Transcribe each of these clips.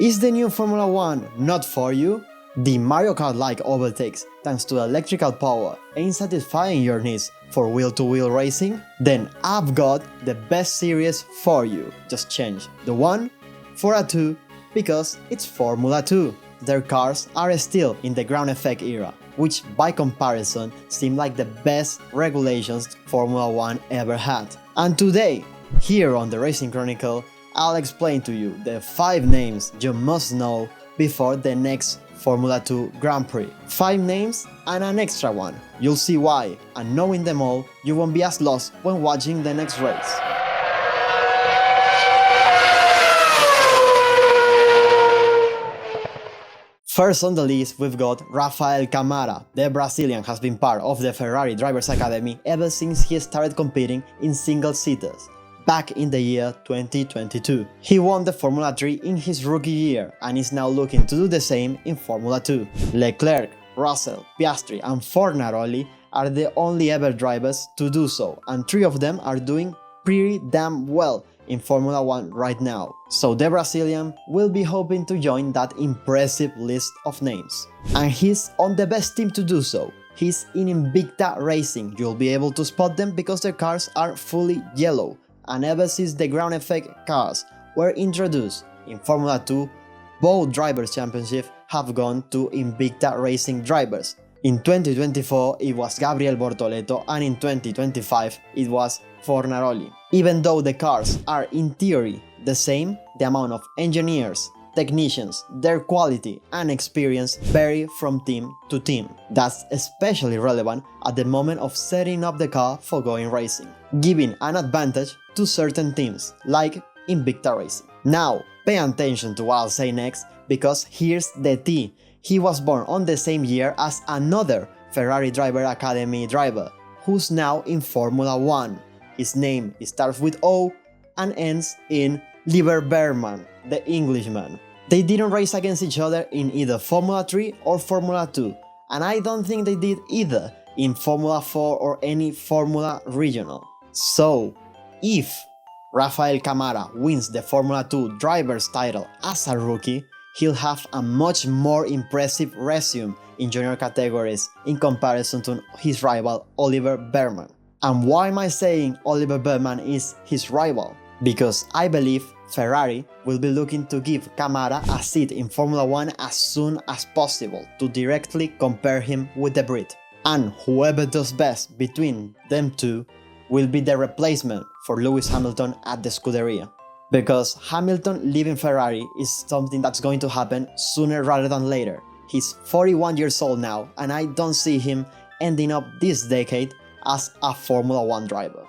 Is the new Formula 1 not for you? The Mario Kart-like overtakes thanks to electrical power ain't satisfying your needs for wheel-to-wheel racing? Then I've got the best series for you. Just change the 1 for a 2 because it's Formula 2. Their cars are still in the ground effect era, which by comparison seem like the best regulations Formula 1 ever had. And today, here on the Racing Chronicle, I'll explain to you the 5 names you must know before the next Formula 2 Grand Prix. 5 names and an extra one. You'll see why, and knowing them all, you won't be as lost when watching the next race. First on the list, we've got Rafael Camara. The Brazilian has been part of the Ferrari Drivers Academy ever since he started competing in single-seaters back in the year 2022. He won the Formula 3 in his rookie year and is now looking to do the same in Formula 2. Leclerc, Russell, Piastri and Fornaroli are the only ever drivers to do so, and 3 of them are doing pretty damn well in Formula 1 right now. So the Brazilian will be hoping to join that impressive list of names. And he's on the best team to do so. He's in Invicta Racing. You'll be able to spot them because their cars are fully yellow. And ever since the ground effect cars were introduced in Formula 2, both Drivers' Championships have gone to Invicta Racing drivers. In 2024 it was Gabriel Bortoleto and in 2025 it was Fornaroli. Even though the cars are in theory the same, the amount of engineers, technicians, their quality and experience vary from team to team. That's especially relevant at the moment of setting up the car for going racing, giving an advantage to certain teams, like Invicta Racing. Now, pay attention to what I'll say next, because here's the tea. He was born on the same year as another Ferrari Driver Academy driver, who's now in Formula 1. His name starts with O and ends in Oliver Bearman, the Englishman. They didn't race against each other in either Formula 3 or Formula 2, and I don't think they did either in Formula 4 or any Formula Regional. So, if Rafael Camara wins the Formula 2 driver's title as a rookie, he'll have a much more impressive resume in junior categories in comparison to his rival Oliver Bearman. And why am I saying Oliver Bearman is his rival? Because I believe Ferrari will be looking to give Camara a seat in Formula 1 as soon as possible to directly compare him with the Brit. And whoever does best between them two will be the replacement for Lewis Hamilton at the Scuderia. Because Hamilton leaving Ferrari is something that's going to happen sooner rather than later. He's 41 years old now, and I don't see him ending up this decade as a Formula 1 driver.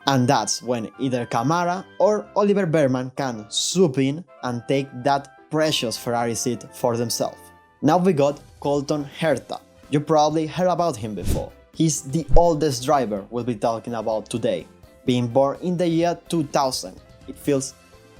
And that's when either Camara or Oliver Bearman can swoop in and take that precious Ferrari seat for themselves. Now we got Colton Herta. You probably heard about him before. He's the oldest driver we'll be talking about today, being born in the year 2000. It feels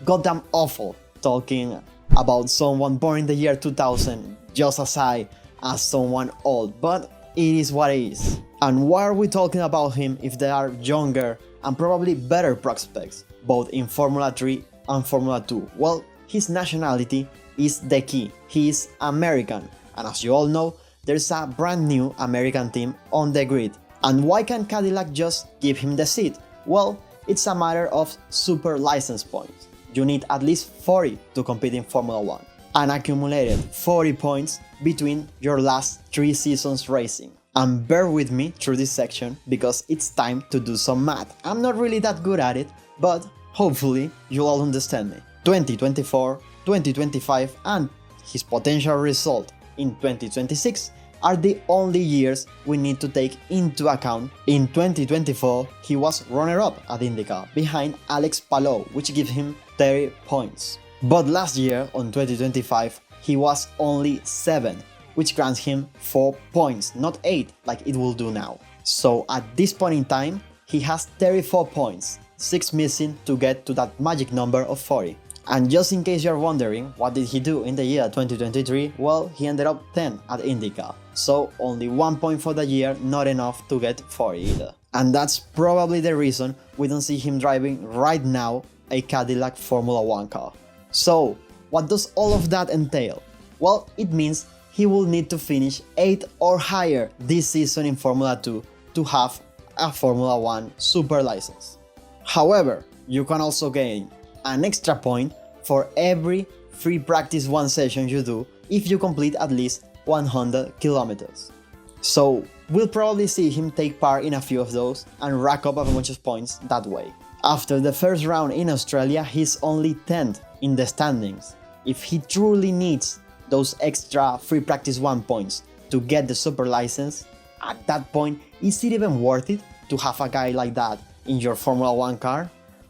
goddamn awful talking about someone born in the year 2000 just as someone old, but it is what it is. And why are we talking about him if there are younger and probably better prospects, both in Formula 3 and Formula 2? Well, his nationality is the key. He is American, and as you all know, there's a brand new American team on the grid. And why can't Cadillac just give him the seat? Well, it's a matter of super license points. You need at least 40 to compete in Formula 1, and accumulated 40 points between your last 3 seasons racing. And bear with me through this section because it's time to do some math. I'm not really that good at it, but hopefully you'll all understand me. 2024, 2025 and his potential result in 2026 are the only years we need to take into account. In 2024, he was runner-up at IndyCar behind Alex Palou, which gives him 30 points. But last year, on 2025, he was only 7, which grants him 4 points, not 8 like it will do now. So at this point in time, he has 34 points, 6 missing to get to that magic number of 40. And just in case you're wondering, what did he do in the year 2023? Well, he ended up 10 at IndyCar. So only 1 point for the year, not enough to get 40 either. And that's probably the reason we don't see him driving right now a Cadillac Formula 1 car. So, What does all of that entail? Well, it means he will need to finish 8th or higher this season in Formula 2 to have a Formula 1 super license. However, you can also gain an extra point for every free practice 1 session you do if you complete at least 100 kilometers. So we'll probably see him take part in a few of those and rack up a bunch of points that way. After the first round in Australia, he's only 10th in the standings. If he truly needs those extra free practice 1 points to get the super license, at that point, is it even worth it to have a guy like that in your Formula 1 car?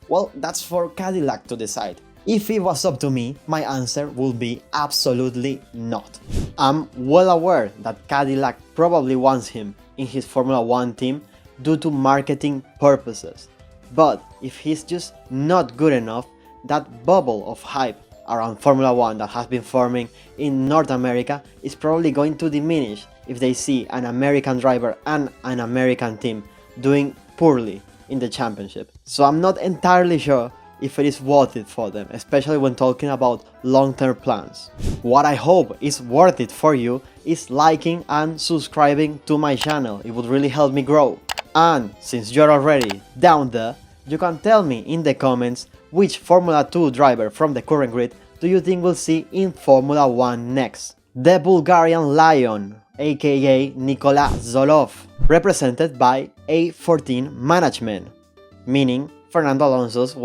Well, that's for Cadillac to decide. If it was up to me, my answer would be absolutely not. I'm well aware that Cadillac probably wants him in his Formula 1 team due to marketing purposes. But if he's just not good enough, that bubble of hype around Formula 1 that has been forming in North America is probably going to diminish if they see an American driver and an American team doing poorly in the championship. So I'm not entirely sure if it is worth it for them, especially when talking about long-term plans. What I hope is worth it for you is liking and subscribing to my channel. It would really help me grow. And since you're already down there, you can tell me in the comments which Formula 2 driver from the current grid do you think we'll see in Formula 1 next. The Bulgarian Lion, aka Nikola Zolov, represented by A14 Management, meaning Fernando Alonso's,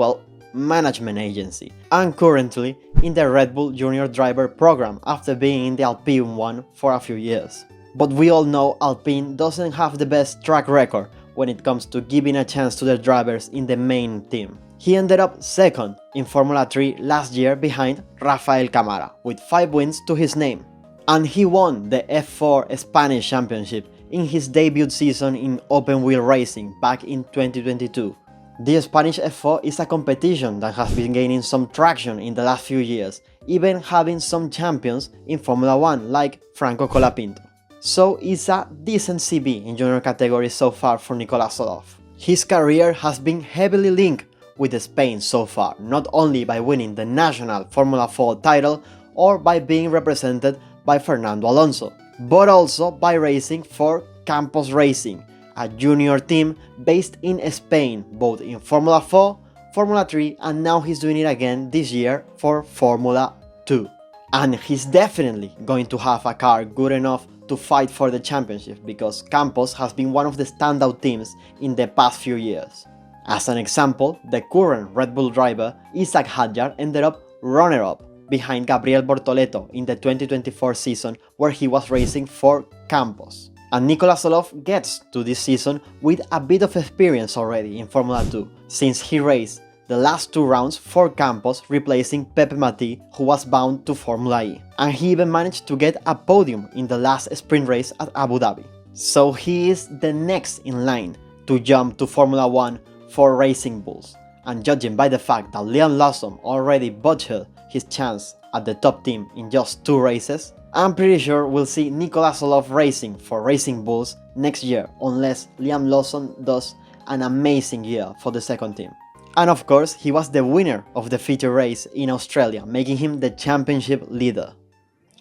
management agency, and currently in the Red Bull Junior Driver program after being in the Alpine one for a few years. But we all know Alpine doesn't have the best track record when it comes to giving a chance to their drivers in the main team. He ended up second in Formula 3 last year behind Rafael Camara, with 5 wins to his name. And he won the F4 Spanish Championship in his debut season in open wheel racing back in 2022. The Spanish F4 is a competition that has been gaining some traction in the last few years, even having some champions in Formula 1 like Franco Colapinto. So it's a decent CV in junior category so far for Nikola Zolov. His career has been heavily linked with Spain so far, not only by winning the national Formula 4 title or by being represented by Fernando Alonso, but also by racing for Campos Racing, a junior team based in Spain, both in Formula 4, Formula 3, and now he's doing it again this year for Formula 2. And he's definitely going to have a car good enough to fight for the championship because Campos has been one of the standout teams in the past few years. As an example, the current Red Bull driver Isaac Hadjar ended up runner-up behind Gabriel Bortoleto in the 2024 season where he was racing for Campos. And Nikola Zolov gets to this season with a bit of experience already in Formula 2, since he raced the last 2 rounds for Campos, replacing Pepe Mati, who was bound to Formula E. And he even managed to get a podium in the last sprint race at Abu Dhabi. So he is the next in line to jump to Formula 1 for Racing Bulls. And judging by the fact that Liam Lawson already butchered his chance at the top team in just 2 races, I'm pretty sure we'll see Nikola Zolov racing for Racing Bulls next year, unless Liam Lawson does an amazing year for the second team. And of course, he was the winner of the feature race in Australia, making him the championship leader.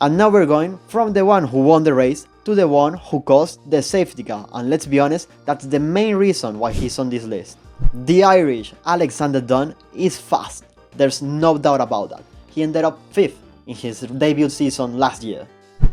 And now we're going from the one who won the race to the one who caused the safety car, and let's be honest, that's the main reason why he's on this list. The Irish Alexander Dunn is fast, there's no doubt about that. He ended up 5th in his debut season last year.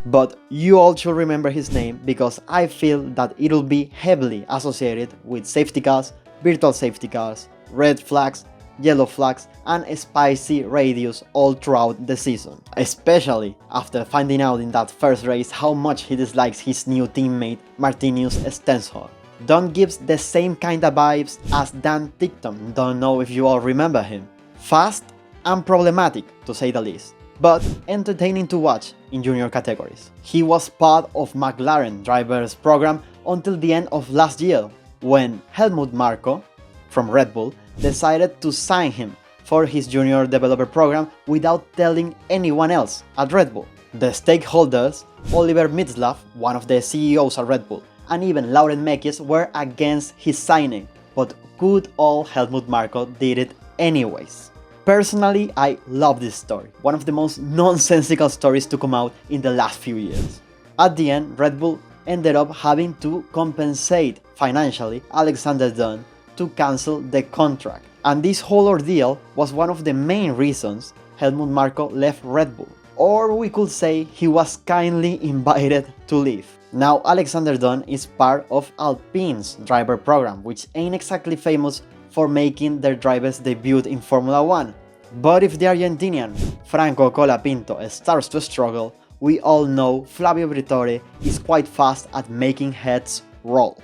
But you all should remember his name because I feel that it'll be heavily associated with safety cars, virtual safety cars, red flags, yellow flags, and spicy radios all throughout the season. Especially after finding out in that first race how much he dislikes his new teammate Martinius Stenshor. Dunn gives the same kind of vibes as Dan Tickton, don't know if you all remember him. Fast and problematic to say the least, but entertaining to watch in junior categories. He was part of McLaren drivers program until the end of last year when Helmut Marko from Red Bull decided to sign him for his junior developer program without telling anyone else at Red Bull. The stakeholders, Oliver Mitzlaff, one of the CEOs at Red Bull, and even Lauren Mekies were against his signing, but good old Helmut Marko did it anyways. Personally, I love this story, one of the most nonsensical stories to come out in the last few years. At the end, Red Bull ended up having to compensate financially Alexander Dunn to cancel the contract. And this whole ordeal was one of the main reasons Helmut Marko left Red Bull. Or we could say he was kindly invited to leave. Now Alexander Dunn is part of Alpine's driver program, which ain't exactly famous for making their drivers debut in Formula 1. But if the Argentinian Franco Colapinto starts to struggle, we all know Flavio Briatore is quite fast at making heads roll.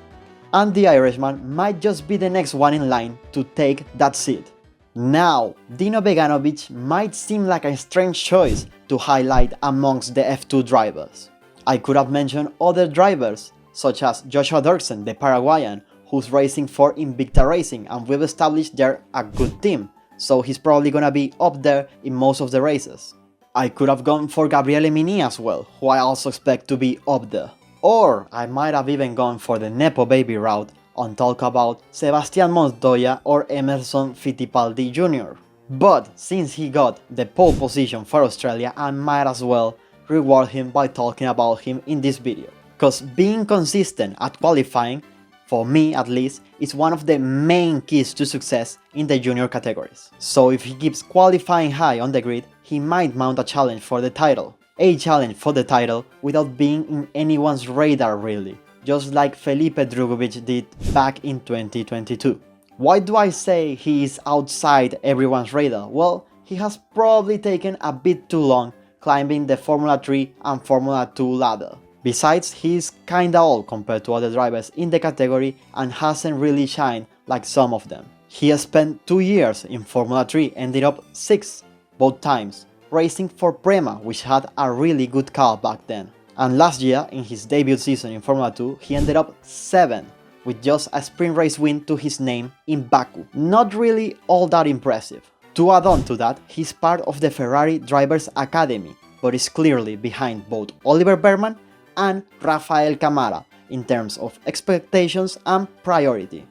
And the Irishman might just be the next one in line to take that seat. Now, Dino Beganovic might seem like a strange choice to highlight amongst the F2 drivers. I could have mentioned other drivers, such as Joshua Dirksen, the Paraguayan, who's racing for Invicta Racing, and we've established they're a good team, so he's probably gonna be up there in most of the races. I could have gone for Gabriele Mini as well, who I also expect to be up there. Or I might have even gone for the Nepo Baby route and talk about Sebastian Montoya or Emerson Fittipaldi Jr. But since he got the pole position for Australia, I might as well reward him by talking about him in this video. Cause being consistent at qualifying, for me at least, is one of the main keys to success in the junior categories. So if he keeps qualifying high on the grid, he might mount a challenge for the title. A challenge for the title without being in anyone's radar really, just like Felipe Drugovich did back in 2022. Why do I say he is outside everyone's radar? Well, he has probably taken a bit too long climbing the Formula 3 and Formula 2 ladder. Besides, he's kinda old compared to other drivers in the category and hasn't really shined like some of them. He has spent 2 years in Formula 3, ended up 6th both times, racing for Prema, which had a really good car back then. And last year, in his debut season in Formula 2, he ended up 7th, with just a sprint race win to his name in Baku. Not really all that impressive. To add on to that, he's part of the Ferrari Drivers Academy, but is clearly behind both Oliver Berman and Rafael Camara in terms of expectations and priority.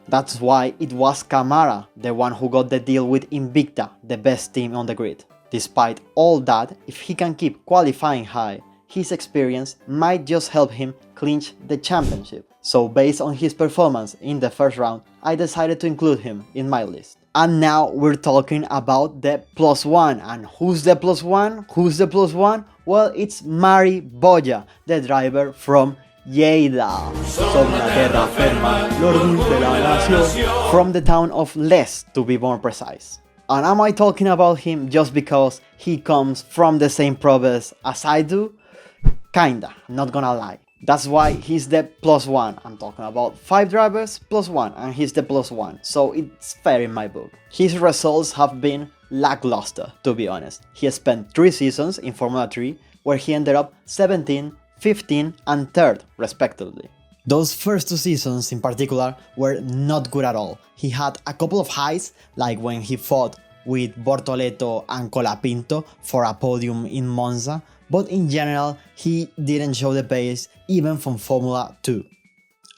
That's why it was Camara, the one who got the deal with Invicta, the best team on the grid. Despite all that, if he can keep qualifying high, his experience might just help him clinch the championship. So based on his performance in the first round, I decided to include him in my list. And now we're talking about the +1. And who's the +1? Who's the +1? Well, it's Mari Boya, the driver from Lleida, from the town of Les, to be more precise. And am I talking about him just because he comes from the same province as I do? Kinda, not gonna lie. That's why he's the +1. I'm talking about 5 drivers +1, and he's the +1, so it's fair in my book. His results have been lackluster, to be honest. He has spent 3 seasons in Formula 3, where he ended up 17, 15 and 3rd respectively. Those first 2 seasons in particular were not good at all. He had a couple of highs, like when he fought with Bortoleto and Colapinto for a podium in Monza, but in general he didn't show the pace even from Formula 2.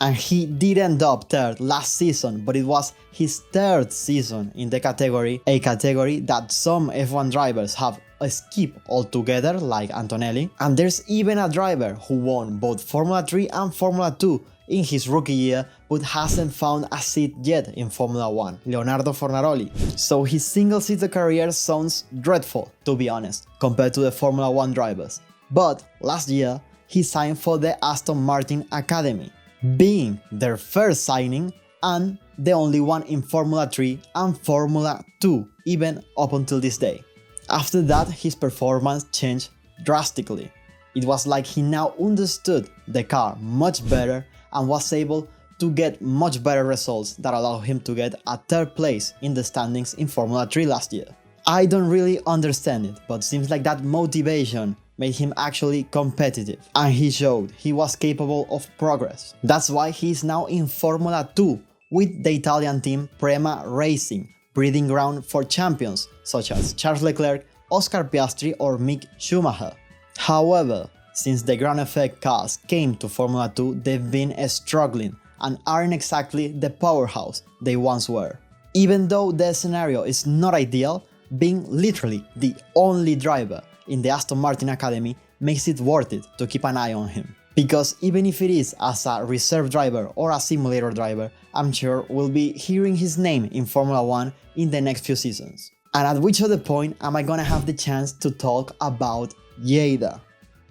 And he did end up 3rd last season, but it was his 3rd season in the category, a category that some F1 drivers have skipped altogether, like Antonelli. And there's even a driver who won both Formula 3 and Formula 2 in his rookie year, but hasn't found a seat yet in Formula 1, Leonardo Fornaroli. So his single-seater career sounds dreadful, to be honest, compared to the Formula 1 drivers. But last year, he signed for the Aston Martin Academy, being their first signing and the only one in Formula 3 and Formula 2, even up until this day. After that, his performance changed drastically. It was like he now understood the car much better and was able to get much better results that allowed him to get a 3rd place in the standings in Formula 3 last year. I don't really understand it, but seems like that motivation made him actually competitive, and he showed he was capable of progress. That's why he's now in Formula 2 with the Italian team Prema Racing, breeding ground for champions such as Charles Leclerc, Oscar Piastri or Mick Schumacher. However, since the Grand Effect cars came to Formula 2, they've been struggling and aren't exactly the powerhouse they once were. Even though the scenario is not ideal, being literally the only driver in the Aston Martin Academy makes it worth it to keep an eye on him. Because even if it is as a reserve driver or a simulator driver, I'm sure we'll be hearing his name in Formula 1 in the next few seasons. And at which other point am I gonna have the chance to talk about Lleida?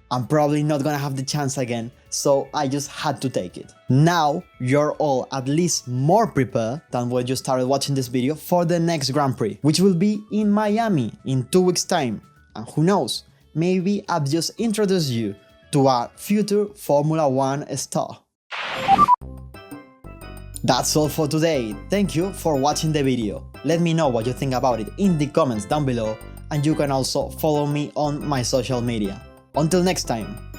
I'm probably not gonna have the chance again, so I just had to take it. Now you're all at least more prepared than when you started watching this video for the next Grand Prix, which will be in Miami in 2 weeks time. And who knows, maybe I've just introduced you to a future Formula 1 star. That's all for today. Thank you for watching the video. Let me know what you think about it in the comments down below, and you can also follow me on my social media. Until next time.